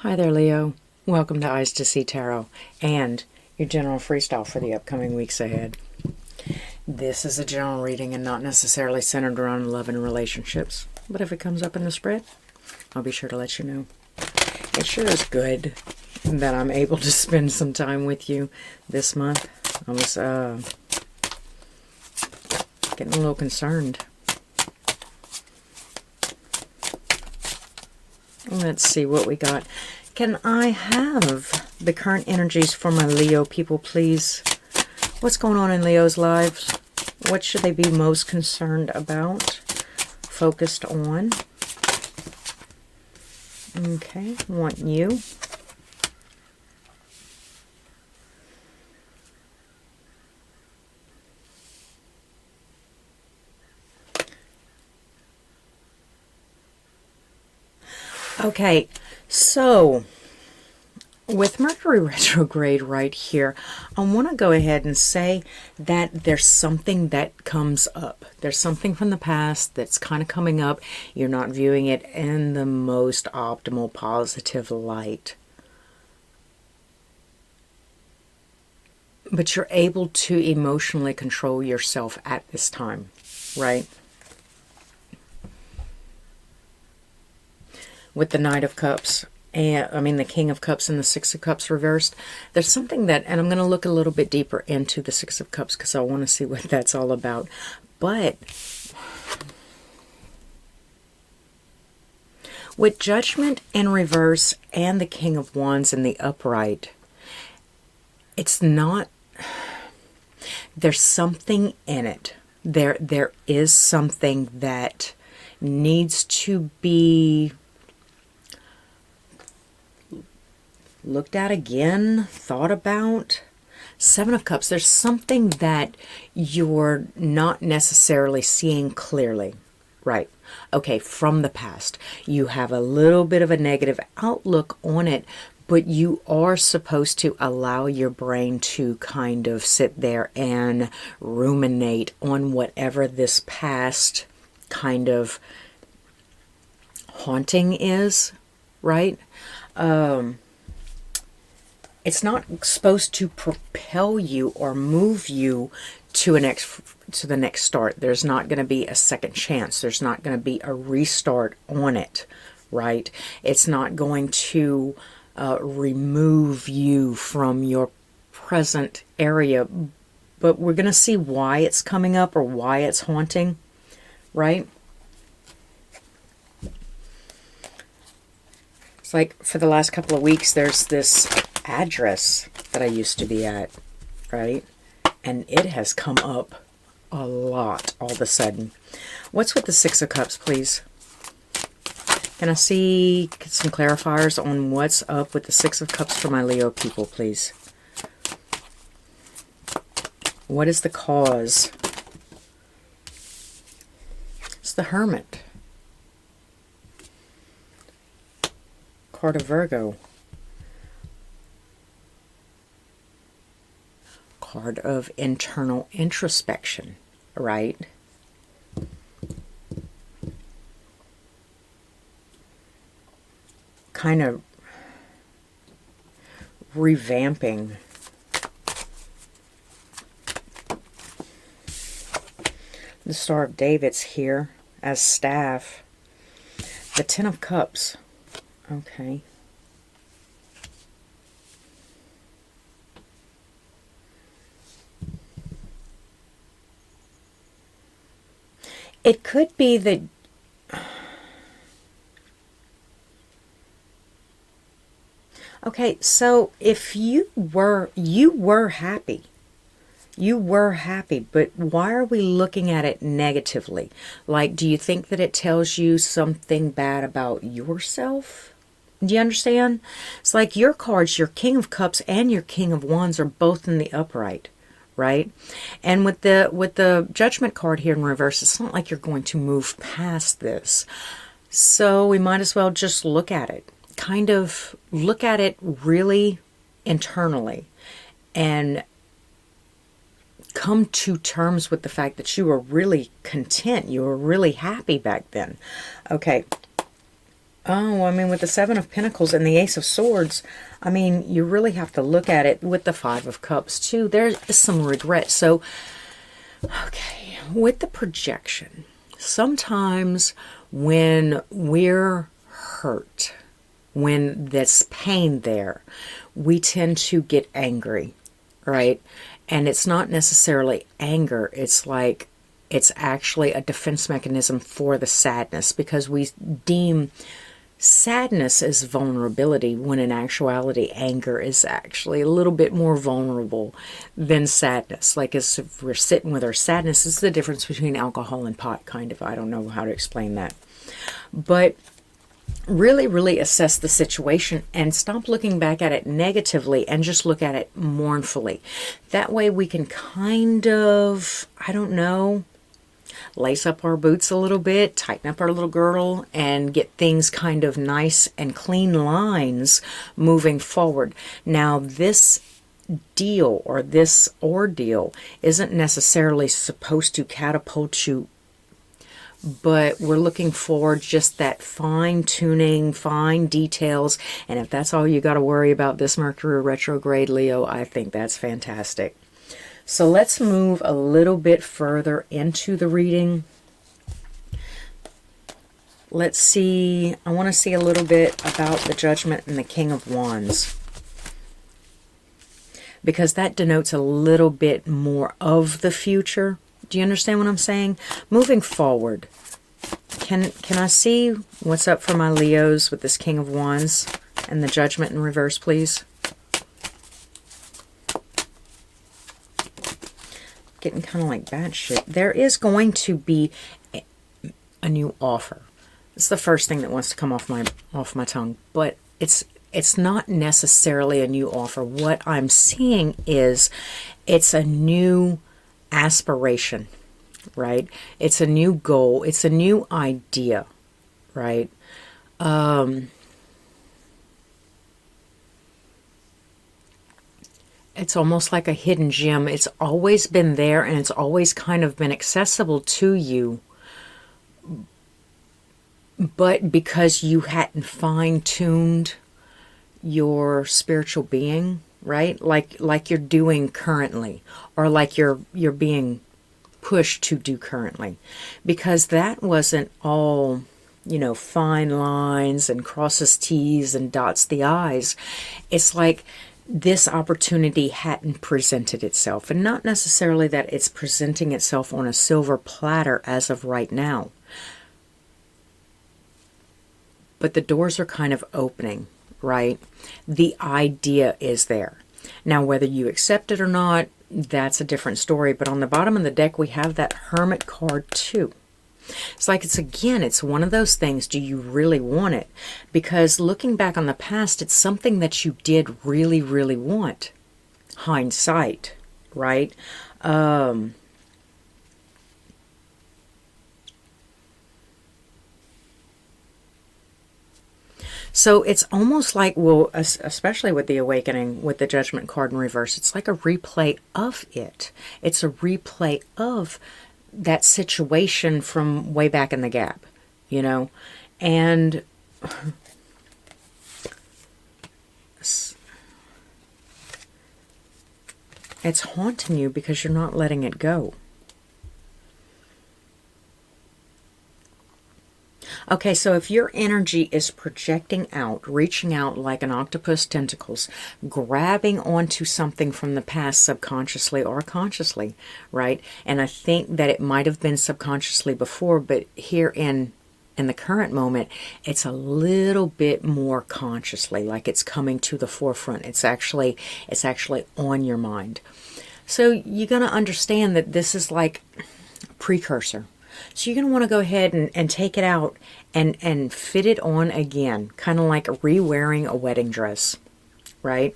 Hi there, Leo. Welcome to Eyes to See Tarot and your general freestyle for the upcoming weeks ahead. This is a general reading and not necessarily centered around love and relationships, but if it comes up in the spread, I'll be sure to let you know. It sure is good that I'm able to spend some time with you this month. I was getting a little concerned. Let's see what we got. Can I have the current energies for my Leo people, please? What's going on in Leo's lives? What should they be most concerned about? Focused on? Okay, want you. Okay, so with Mercury retrograde right here, I want to go ahead and say that there's something that comes up. There's something from the past that's kind of coming up. You're not viewing it in the most optimal, positive light. But you're able to emotionally control yourself at this time, right? With the Knight of Cups, and the King of Cups and the Six of Cups reversed, there's something that, and I'm going to look a little bit deeper into the Six of Cups because I want to see what that's all about. But with Judgment in reverse and the King of Wands in the upright, it's not, there's something in it. There is something that needs to be looked at again, thought about. Seven of Cups, there's something that you're not necessarily seeing clearly, right? Okay, from the past. You have a little bit of a negative outlook on it, but you are supposed to allow your brain to kind of sit there and ruminate on whatever this past kind of haunting is, right? It's not supposed to propel you or move you to the next start. There's not going to be a second chance. There's not going to be a restart on it, right? It's not going to remove you from your present area. But we're going to see why it's coming up or why it's haunting, right? It's like for the last couple of weeks, there's this address that I used to be at, right? And it has come up a lot all of a sudden. What's with the Six of Cups, please? Can I see some clarifiers on what's up with the Six of Cups for my Leo people, please? What is the cause? It's the Hermit. Card of Virgo. Card of internal introspection, right? Kind of revamping. The Star of David's here as staff. The Ten of Cups. Okay. It could be that okay, so if you were happy. You were happy, but why are we looking at it negatively? Like, do you think that it tells you something bad about yourself? Do you understand? It's like your cards, your King of Cups and your King of Wands are both in the upright, right? And with the Judgment card here in reverse, it's not like you're going to move past this. So we might as well just look at it. Kind of look at it really internally and come to terms with the fact that you were really content. You were really happy back then. Okay. Oh, I mean, with the Seven of Pentacles and the Ace of Swords, I mean, you really have to look at it with the Five of Cups, too. There's some regret. So, okay, with the projection, sometimes when we're hurt, when there's pain there, we tend to get angry, right? And it's not necessarily anger. It's like, it's actually a defense mechanism for the sadness, because we deem sadness is vulnerability, when in actuality anger is actually a little bit more vulnerable than sadness. Like, as if we're sitting with our sadness, is the difference between alcohol and pot, kind of. I don't know how to explain that. But really, really assess the situation and stop looking back at it negatively and just look at it mournfully. That way we can kind of, I don't know, lace up our boots a little bit, tighten up our little girdle, and get things kind of nice and clean lines moving forward. Now, this deal or this ordeal isn't necessarily supposed to catapult you, but we're looking for just that fine tuning, fine details. And if that's all you got to worry about this Mercury retrograde, Leo, I think that's fantastic. So let's move a little bit further into the reading. Let's see, I want to see a little bit about the Judgment and the King of Wands, because that denotes a little bit more of the future. Do you understand what I'm saying? Moving forward, can I see what's up for my Leos with this King of Wands and the Judgment in reverse, please? Getting kind of like batshit. There is going to be a new offer. It's the first thing that wants to come off my tongue, but it's not necessarily a new offer. What I'm seeing is it's a new aspiration, right? It's a new goal. It's a new idea, right? It's almost like a hidden gem. It's always been there, and it's always kind of been accessible to you. But because you hadn't fine-tuned your spiritual being, right? Like you're doing currently, or like you're being pushed to do currently. Because that wasn't all, you know, fine lines and crosses T's and dots the I's. It's like this opportunity hadn't presented itself, and not necessarily that it's presenting itself on a silver platter as of right now, but the doors are kind of opening, right? The idea is there. Now, whether you accept it or not, that's a different story. But on the bottom of the deck, we have that Hermit card too. It's like, it's one of those things, do you really want it? Because looking back on the past, it's something that you did really, really want. Hindsight, right? So it's almost like, well, especially with the Awakening, with the Judgment card in reverse, it's like a replay of it. It's a replay of that situation from way back in the gap, you know? And it's haunting you because you're not letting it go. Okay, so if your energy is projecting out, reaching out like an octopus tentacles, grabbing onto something from the past subconsciously or consciously, right? And I think that it might have been subconsciously before, but here in the current moment, it's a little bit more consciously, like it's coming to the forefront. It's actually on your mind. So you're going to understand that this is like a precursor. So you're going to want to go ahead and take it out and fit it on again, kind of like re-wearing a wedding dress, right?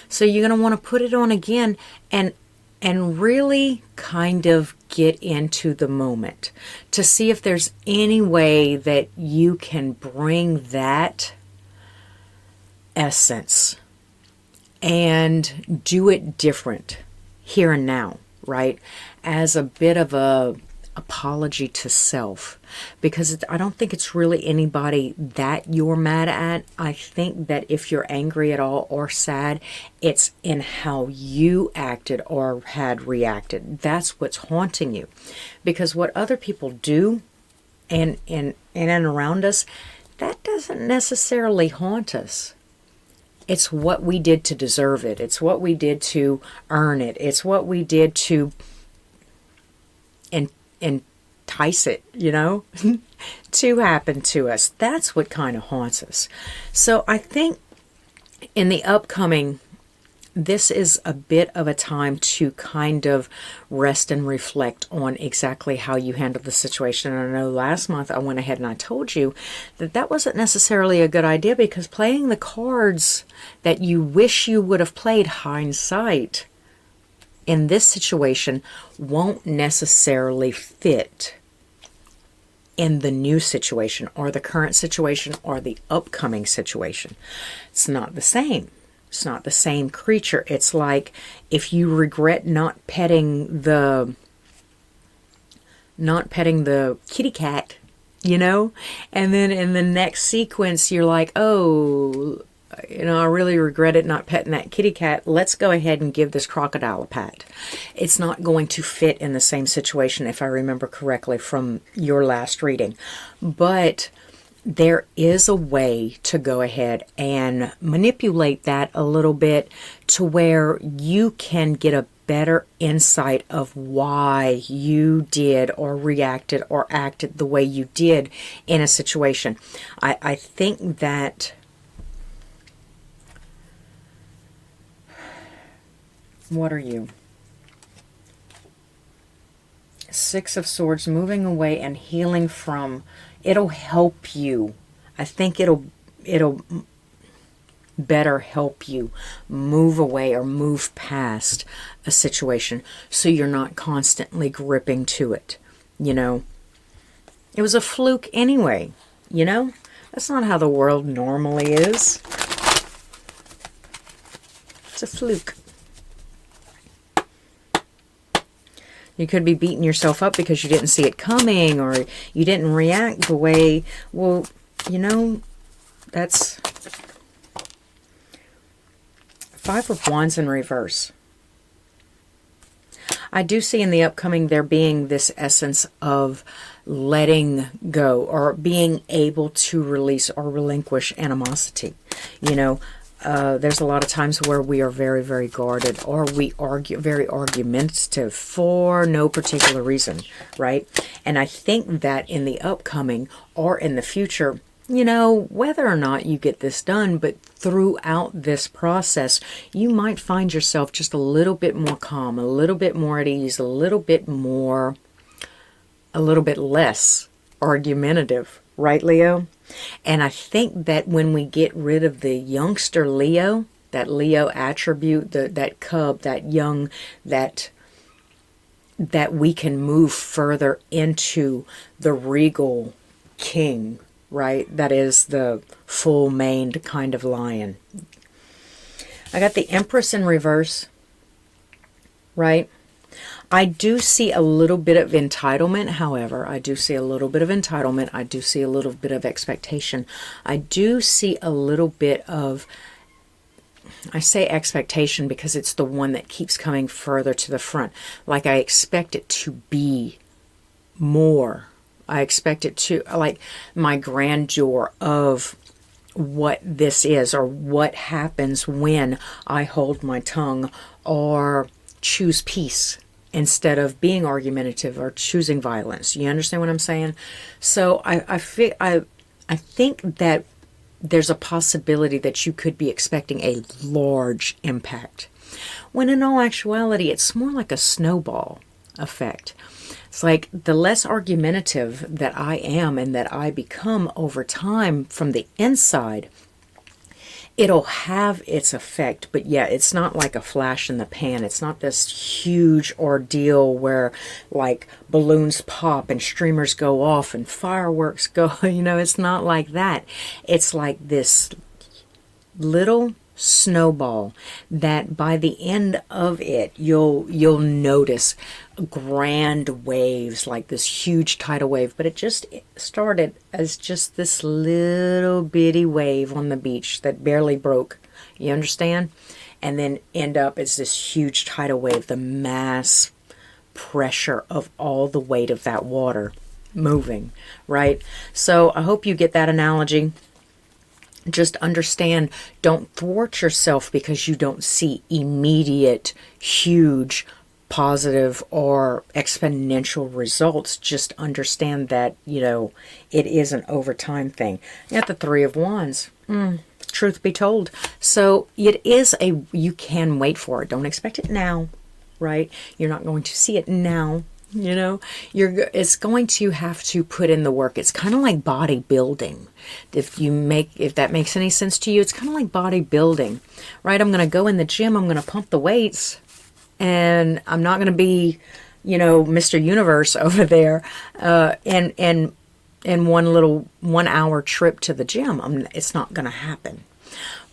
So you're going to want to put it on again and really kind of get into the moment to see if there's any way that you can bring that essence and do it different here and now, right? As a bit of a apology to self, because I don't think it's really anybody that you're mad at. I think that if you're angry at all or sad, it's in how you acted or had reacted. That's what's haunting you, because what other people do and around us, that doesn't necessarily haunt us. It's what we did to deserve it. It's what we did to earn it. It's what we did to entice it, to happen to us. That's what kind of haunts us. So I think in the upcoming, this is a bit of a time to kind of rest and reflect on exactly how you handled the situation. And I know last month I went ahead and I told you that that wasn't necessarily a good idea, because playing the cards that you wish you would have played, hindsight, in this situation won't necessarily fit in the new situation or the current situation or the upcoming situation. It's not the same. It's not the same creature. It's like if you regret not petting the kitty cat, and then in the next sequence you're like, oh, I really regretted not petting that kitty cat. Let's go ahead and give this crocodile a pat. It's not going to fit in the same situation, if I remember correctly from your last reading. But there is a way to go ahead and manipulate that a little bit to where you can get a better insight of why you did or reacted or acted the way you did in a situation. I think that what are you? Six of Swords, moving away and healing from. It'll help you. I think it'll better help you move away or move past a situation so you're not constantly gripping to it. It was a fluke anyway. That's not how the world normally is. It's a fluke. You could be beating yourself up because you didn't see it coming, or you didn't react the way, well, that's Five of Wands in reverse. I do see in the upcoming there being this essence of letting go or being able to release or relinquish animosity. There's a lot of times where we are very, very guarded, or we argue, very argumentative for no particular reason, right? And I think that in the upcoming or in the future, whether or not you get this done, but throughout this process, you might find yourself just a little bit more calm, a little bit more at ease, a little bit less argumentative, right, Leo? And I think that when we get rid of the youngster Leo, that Leo attribute, that cub, that young, that we can move further into the regal king, right? That is the full-maned kind of lion. I got the Empress in reverse, right? I do see a little bit of entitlement, however. I do see a little bit of entitlement. I do see a little bit of expectation. I do see a little bit of, I say expectation because it's the one that keeps coming further to the front. Like I expect it to be more. I expect it to, like my grandeur of what this is, or what happens when I hold my tongue or choose peace instead of being argumentative or choosing violence. You understand what I'm saying? So I think that there's a possibility that you could be expecting a large impact, when in all actuality, it's more like a snowball effect. It's like the less argumentative that I am and that I become over time from the inside, it'll have its effect. But yeah, it's not like a flash in the pan. It's not this huge ordeal where like balloons pop and streamers go off and fireworks go, it's not like that. It's like this little snowball that by the end of it you'll notice grand waves, like this huge tidal wave, but it just started as just this little bitty wave on the beach that barely broke, you understand, and then end up as this huge tidal wave, the mass pressure of all the weight of that water moving, right? So I hope you get that analogy. Just understand, don't thwart yourself because you don't see immediate, huge, positive or exponential results. Just understand that, you know, it is an overtime thing. You got the Three of Wands. Truth be told. So it is you can wait for it. Don't expect it now, right? You're not going to see it now. You know, it's going to have to put in the work. It's kind of like bodybuilding. If that makes any sense to you, it's kind of like bodybuilding, right? I'm going to go in the gym, I'm going to pump the weights, and I'm not going to be, you know, Mr. Universe over there, and one 1 hour trip to the gym. It's not going to happen.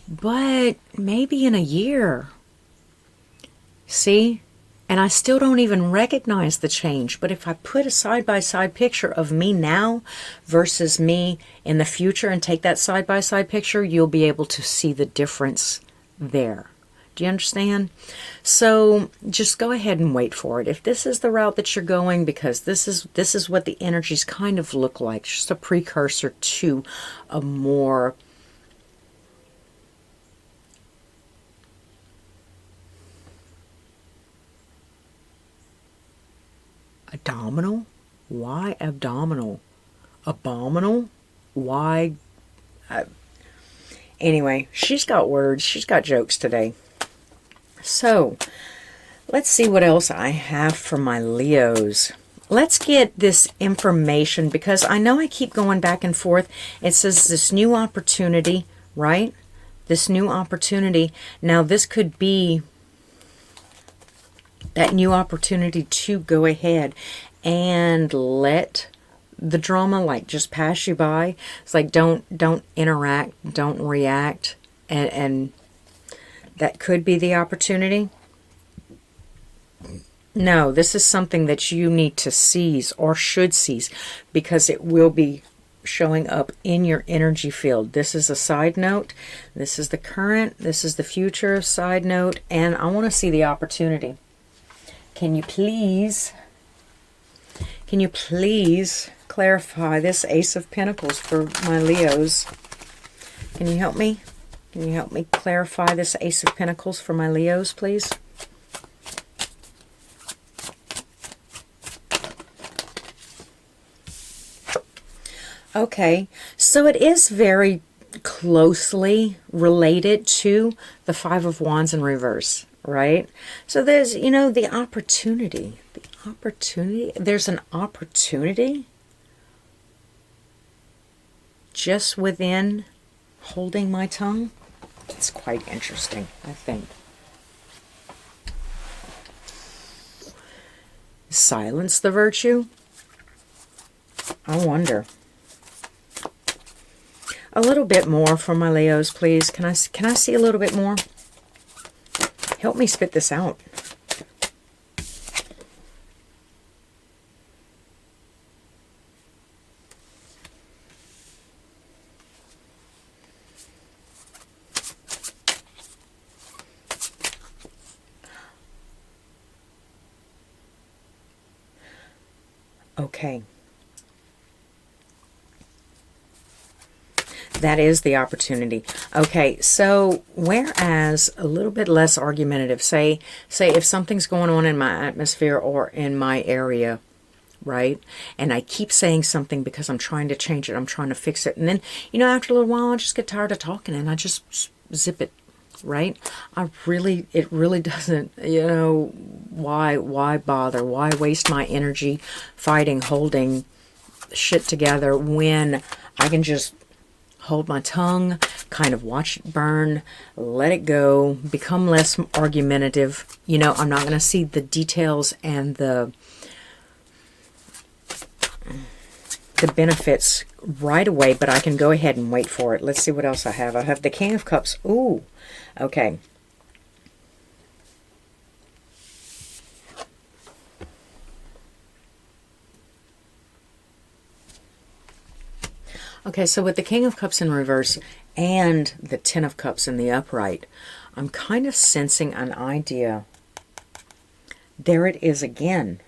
But maybe in a year, see? And I still don't even recognize the change. But if I put a side-by-side picture of me now versus me in the future and take that side-by-side picture, you'll be able to see the difference there. Do you understand? So just go ahead and wait for it. If this is the route that you're going, because this is what the energies kind of look like, just a precursor to a more abdominal? Why abdominal? Abominable? Why? Anyway, she's got words. She's got jokes today. So, let's see what else I have for my Leos. Let's get this information, because I know I keep going back and forth. It says this new opportunity, right? This new opportunity. Now, this could be that new opportunity to go ahead and let the drama like just pass you by. It's like don't interact, don't react, and that could be the opportunity. No, this is something that you need to seize or should seize, because it will be showing up in your energy field. This is a side note. This is the current. This is the future side note. And I want to see the opportunity. Can you please clarify this Ace of Pentacles for my Leos? Can you help me? Can you help me clarify this Ace of Pentacles for my Leos, please? Okay, so it is very closely related to the Five of Wands in reverse, right? So there's, you know, the opportunity. There's an opportunity just within holding my tongue. It's quite interesting, I think. Silence the virtue? I wonder. A little bit more for my Leos, please. Can I see a little bit more? Help me spit this out. Okay. That is the opportunity. Okay, so whereas a little bit less argumentative, say if something's going on in my atmosphere or in my area, right? And I keep saying something because I'm trying to change it, I'm trying to fix it. And then, you know, after a little while, I just get tired of talking and I just zip it, right? It really doesn't, you know, why bother? Why waste my energy fighting, holding shit together when I can just hold my tongue, kind of watch it burn, let it go, become less argumentative. You know, I'm not going to see the details and the the benefits right away, but I can go ahead and wait for it. Let's see what else I have. I have the King of Cups. Ooh, okay. Okay, so with the King of Cups in reverse and the Ten of Cups in the upright, I'm kind of sensing an idea. There it is again.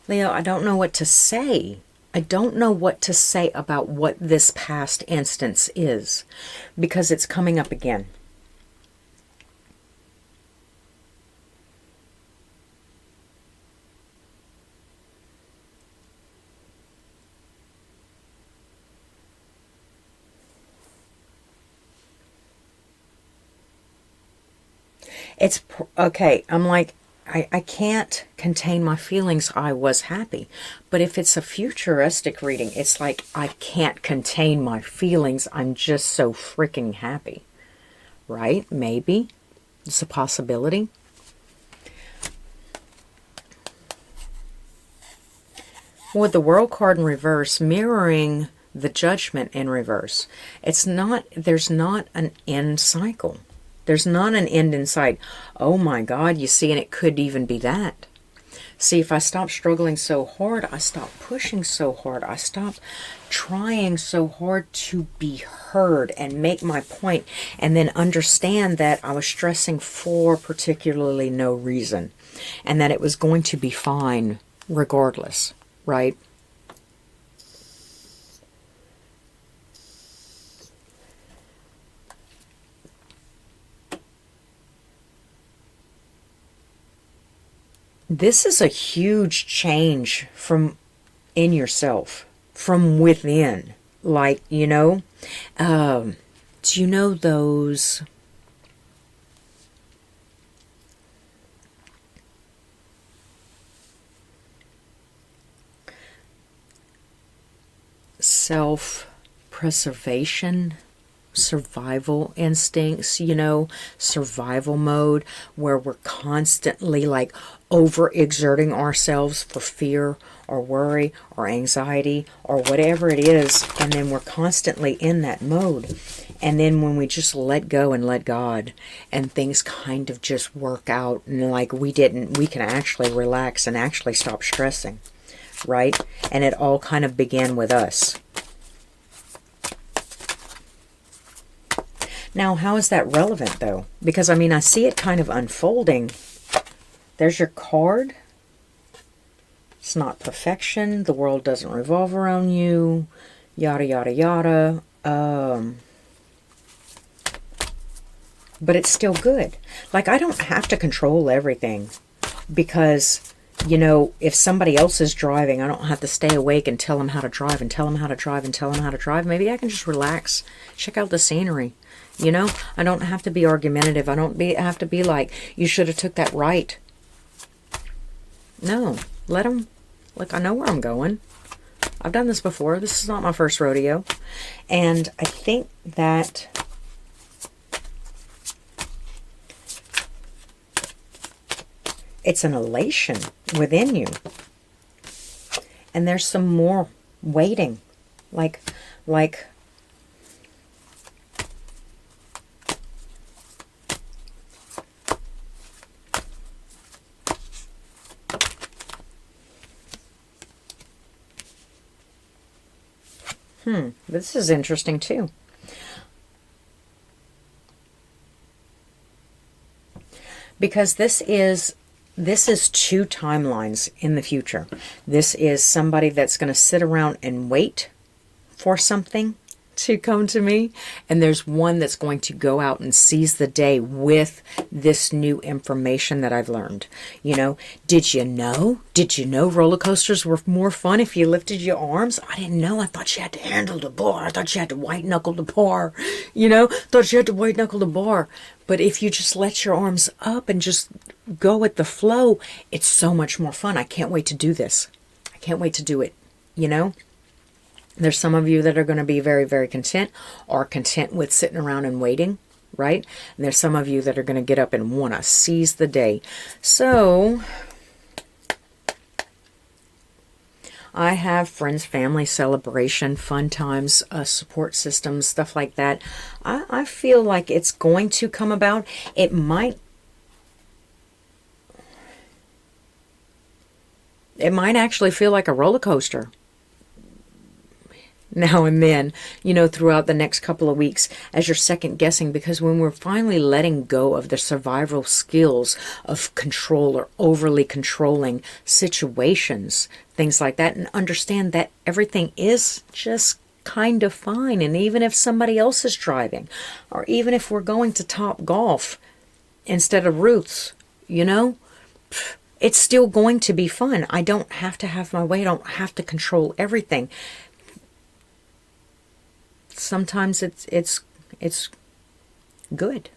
Leo, I don't know what to say. I don't know what to say about what this past instance is, because it's coming up again. It's okay. I'm like, I can't contain my feelings. I was happy. But if it's a futuristic reading, it's like I can't contain my feelings. I'm just so freaking happy. Right? Maybe. It's a possibility. With the World card in reverse, mirroring the Judgment in reverse, it's not, there's not an end cycle. There's not an end in sight. Oh my God, you see, and it could even be that. See, if I stop struggling so hard, I stop pushing so hard, I stop trying so hard to be heard and make my point, and then understand that I was stressing for particularly no reason, and that it was going to be fine regardless, right? This is a huge change from in yourself, from within. Like, you know, do you know those self-preservation, survival instincts, you know, survival mode, where we're constantly like overexerting ourselves for fear or worry or anxiety or whatever it is, and then we're constantly in that mode. And then when we just let go and let God, and things kind of just work out, and like we can actually relax and actually stop stressing, right? And it all kind of began with us. Now, how is that relevant, though? Because, I mean, I see it kind of unfolding. There's your card. It's not perfection. The world doesn't revolve around you. Yada, yada, yada. But it's still good. Like, I don't have to control everything. Because, you know, if somebody else is driving, I don't have to stay awake and tell them how to drive and tell them how to drive and tell them how to drive. Maybe I can just relax. Check out the scenery. You know, I don't have to be argumentative. I don't have to be like, you should have took that right. No, let them, like, I know where I'm going. I've done this before. This is not my first rodeo. And I think that it's an elation within you. And there's some more waiting. Like, this is interesting too. Because this is two timelines in the future. This is somebody that's going to sit around and wait for something to come to me, and there's one that's going to go out and seize the day with this new information that I've learned. You know, did you know? Did you know roller coasters were more fun if you lifted your arms? I didn't know. I thought you had to handle the bar. I thought you had to white knuckle the bar. You know, thought you had to white knuckle the bar. But if you just let your arms up and just go with the flow, it's so much more fun. I can't wait to do this. I can't wait to do it, you know? There's some of you that are going to be very, very content, or content with sitting around and waiting, right? And there's some of you that are going to get up and want to seize the day. So I have friends, family, celebration, fun times, support systems, stuff like that. I feel like it's going to come about. It might actually feel like a roller coaster now and then, you know, throughout the next couple of weeks as you're second guessing, because when we're finally letting go of the survival skills of control or overly controlling situations, things like that, and understand that everything is just kind of fine. And even if somebody else is driving, or even if we're going to Top Golf instead of Ruth's, you know, it's still going to be fun. I don't have to have my way. I don't have to control everything. Sometimes it's good.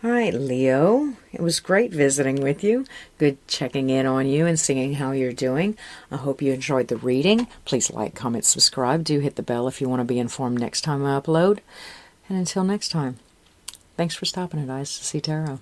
All right, Leo, it was great visiting with you. Good checking in on you and seeing how you're doing. I hope you enjoyed the reading. Please like, comment, subscribe. Do hit the bell if you want to be informed next time I upload. And until next time, thanks for stopping at Eyes to See Tarot.